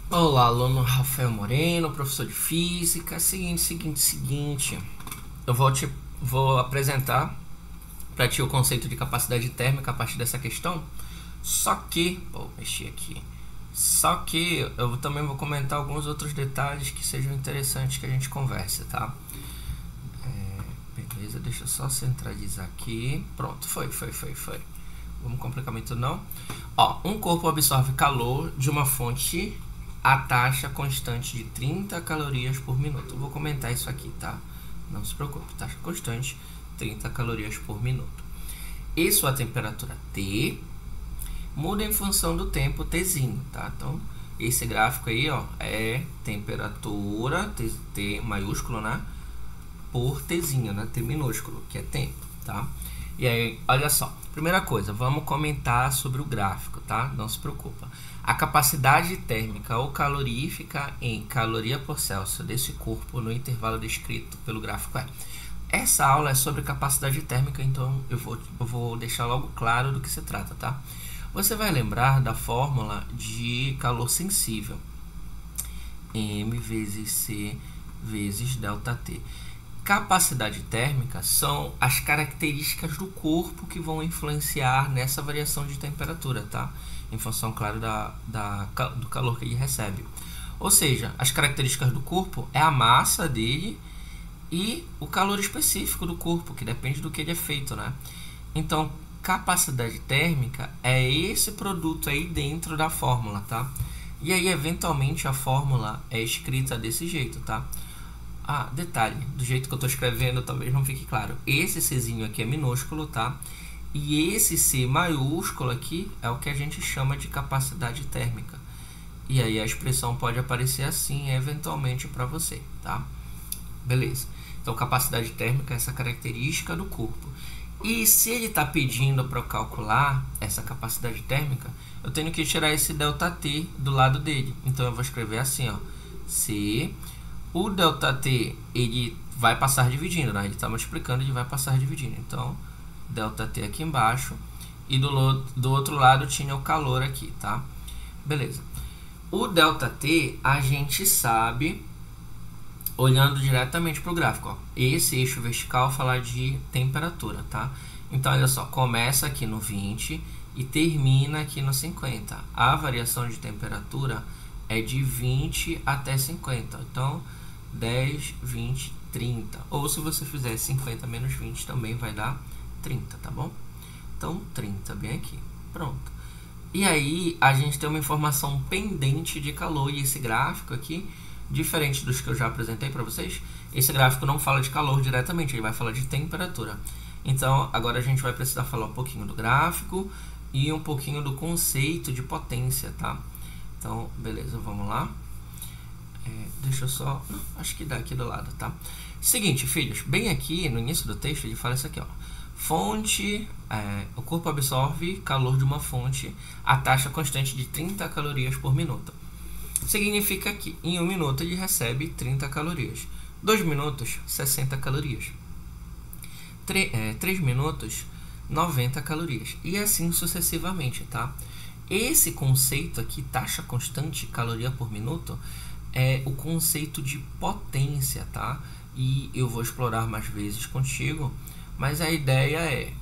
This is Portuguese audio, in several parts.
Olá, aluno Rafael Moreno, professor de Física. Seguinte. Eu vou apresentar para ti o conceito de capacidade térmica a partir dessa questão. Mexi aqui. Só que eu também vou comentar alguns outros detalhes que sejam interessantes que a gente converse, tá? Beleza, deixa eu só centralizar aqui. Pronto, foi. Vamos complicar muito não. Um corpo absorve calor de uma fonte a taxa constante de 30 calorias por minuto. Eu vou comentar isso aqui, tá? Não se preocupe, taxa constante, 30 calorias por minuto. E sua temperatura T muda em função do tempo Tzinho, tá? Então, esse gráfico aí, é temperatura, T maiúsculo, né? Por Tzinho, né? T minúsculo, que é tempo, tá? E aí, olha só. Primeira coisa, vamos comentar sobre o gráfico, tá? Não se preocupa. A capacidade térmica ou calorífica em caloria por Celsius desse corpo no intervalo descrito pelo gráfico é. Essa aula é sobre capacidade térmica, então eu vou deixar logo claro do que se trata, tá? Você vai lembrar da fórmula de calor sensível. M vezes C vezes ΔT. Capacidade térmica são as características do corpo que vão influenciar nessa variação de temperatura, tá? Em função, claro, do calor que ele recebe. Ou seja, as características do corpo é a massa dele e o calor específico do corpo, que depende do que ele é feito, né? Então, capacidade térmica é esse produto aí dentro da fórmula, tá? E aí, eventualmente, a fórmula é escrita desse jeito, tá? Detalhe, do jeito que eu estou escrevendo talvez não fique claro. Esse Czinho aqui é minúsculo, tá? E esse C maiúsculo aqui é o que a gente chama de capacidade térmica. E aí a expressão pode aparecer assim eventualmente para você, tá? Beleza. Então, capacidade térmica é essa característica do corpo. E se ele está pedindo para eu calcular essa capacidade térmica, eu tenho que tirar esse ΔT do lado dele. Então, eu vou escrever assim, C... O ΔT, ele vai passar dividindo, né? Ele está multiplicando, ele vai passar dividindo. Então, ΔT aqui embaixo. E do outro lado tinha o calor aqui, tá? Beleza. O ΔT, a gente sabe, olhando diretamente para o gráfico. Esse eixo vertical fala de temperatura, tá? Então, olha só, começa aqui no 20 e termina aqui no 50. A variação de temperatura é de 20 até 50. Então, 10, 20, 30. Ou se você fizer 50 menos 20, também vai dar 30, tá bom? Então, 30 bem aqui. Pronto. E aí, a gente tem uma informação pendente de calor. E esse gráfico aqui, diferente dos que eu já apresentei para vocês, esse gráfico não fala de calor diretamente, ele vai falar de temperatura. Então, agora a gente vai precisar falar um pouquinho do gráfico e um pouquinho do conceito de potência, tá? Então, beleza, vamos lá. Deixa eu só... acho que dá aqui do lado, tá? Seguinte, filhos, bem aqui no início do texto ele fala isso aqui, Fonte, o corpo absorve calor de uma fonte a taxa constante de 30 calorias por minuto. Significa que em 1 minuto ele recebe 30 calorias. 2 minutos, 60 calorias. 3 minutos, 90 calorias. E assim sucessivamente, tá? Esse conceito aqui, taxa constante, caloria por minuto, é o conceito de potência, tá? E eu vou explorar mais vezes contigo, mas a ideia é,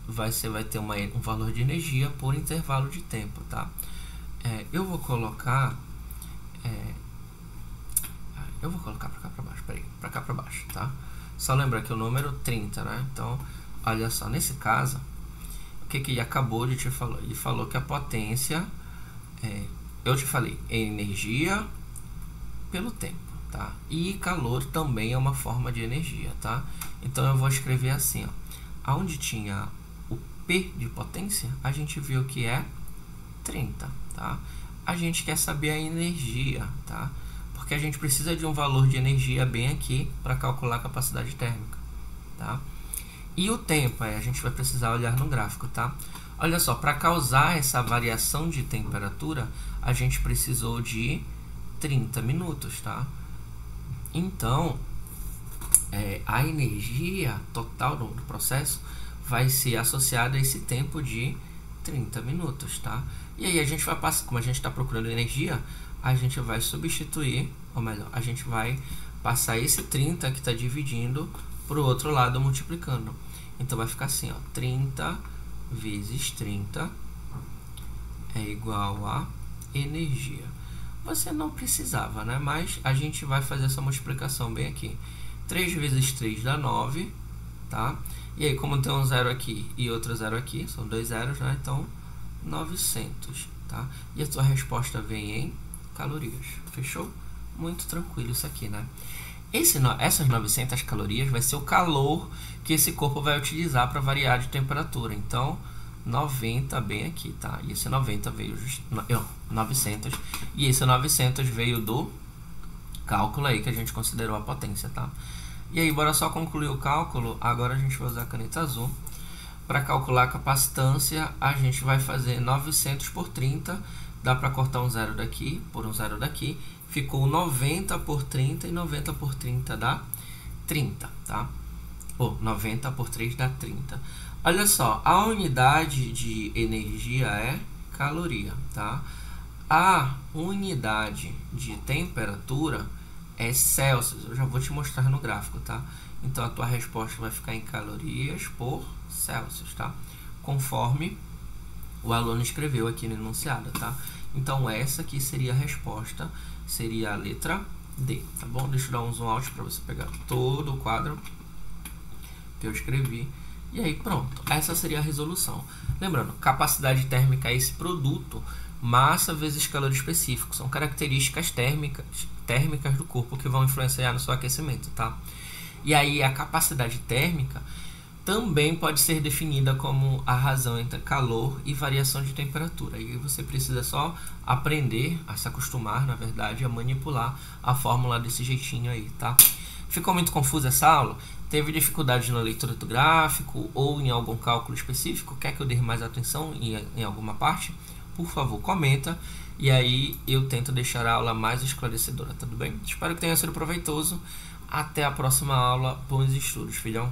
você vai ter um valor de energia por intervalo de tempo, tá? Eu vou colocar para cá para baixo, para cá para baixo, tá? Só lembrar que o número 30, né? Então, olha só, nesse caso, o que ele acabou de te falar? Ele falou que a potência, eu te falei, é energia pelo tempo, tá? E calor também é uma forma de energia, tá? Então, eu vou escrever assim, Aonde tinha o P de potência, a gente viu que é 30, tá? A gente quer saber a energia, tá? Porque a gente precisa de um valor de energia bem aqui para calcular a capacidade térmica, tá? E o tempo, a gente vai precisar olhar no gráfico, tá? Olha só, para causar essa variação de temperatura, a gente precisou de 30 minutos, tá? Então, a energia total do processo vai ser associada a esse tempo de 30 minutos, tá? E aí a gente vai passar, como a gente está procurando energia, a gente vai substituir, ou melhor, a gente vai passar esse 30 que está dividindo para o outro lado multiplicando. Então vai ficar assim, ó, 30 vezes 30 é igual a energia. Você não precisava, né? Mas a gente vai fazer essa multiplicação bem aqui. 3 vezes 3 dá 9, tá? E aí, como tem um zero aqui e outro zero aqui, são dois zeros, né? Então, 900, tá? E a sua resposta vem em calorias. Fechou? Muito tranquilo isso aqui, né? Essas 900 calorias vai ser o calor que esse corpo vai utilizar para variar de temperatura. Então, 90 bem aqui, tá? E esse 90 veio 900 e esse 900 veio do cálculo aí que a gente considerou a potência, tá? E aí, bora só concluir o cálculo. Agora a gente vai usar a caneta azul. Para calcular a capacitância, a gente vai fazer 900 por 30. Dá para cortar um zero daqui por um zero daqui. Ficou 90 por 30 e 90 por 30 dá 30, tá? Ou 90 por 3 dá 30. Olha só, a unidade de energia é caloria, tá? A unidade de temperatura é Celsius. Eu já vou te mostrar no gráfico, tá? Então, a tua resposta vai ficar em calorias por Celsius, tá? Conforme o aluno escreveu aqui no enunciado, tá? Então, essa aqui seria a resposta, seria a letra D, tá bom? Deixa eu dar um zoom out para você pegar todo o quadro que eu escrevi. E aí, pronto. Essa seria a resolução. Lembrando, capacidade térmica é esse produto, massa vezes calor específico. São características térmicas do corpo que vão influenciar no seu aquecimento, tá? E aí, a capacidade térmica também pode ser definida como a razão entre calor e variação de temperatura. E você precisa só aprender a se acostumar, na verdade, a manipular a fórmula desse jeitinho aí, tá? Ficou muito confusa essa aula? Teve dificuldade na leitura do gráfico ou em algum cálculo específico? Quer que eu dê mais atenção em alguma parte? Por favor, comenta e aí eu tento deixar a aula mais esclarecedora, tudo bem? Espero que tenha sido proveitoso. Até a próxima aula. Bons estudos, filhão!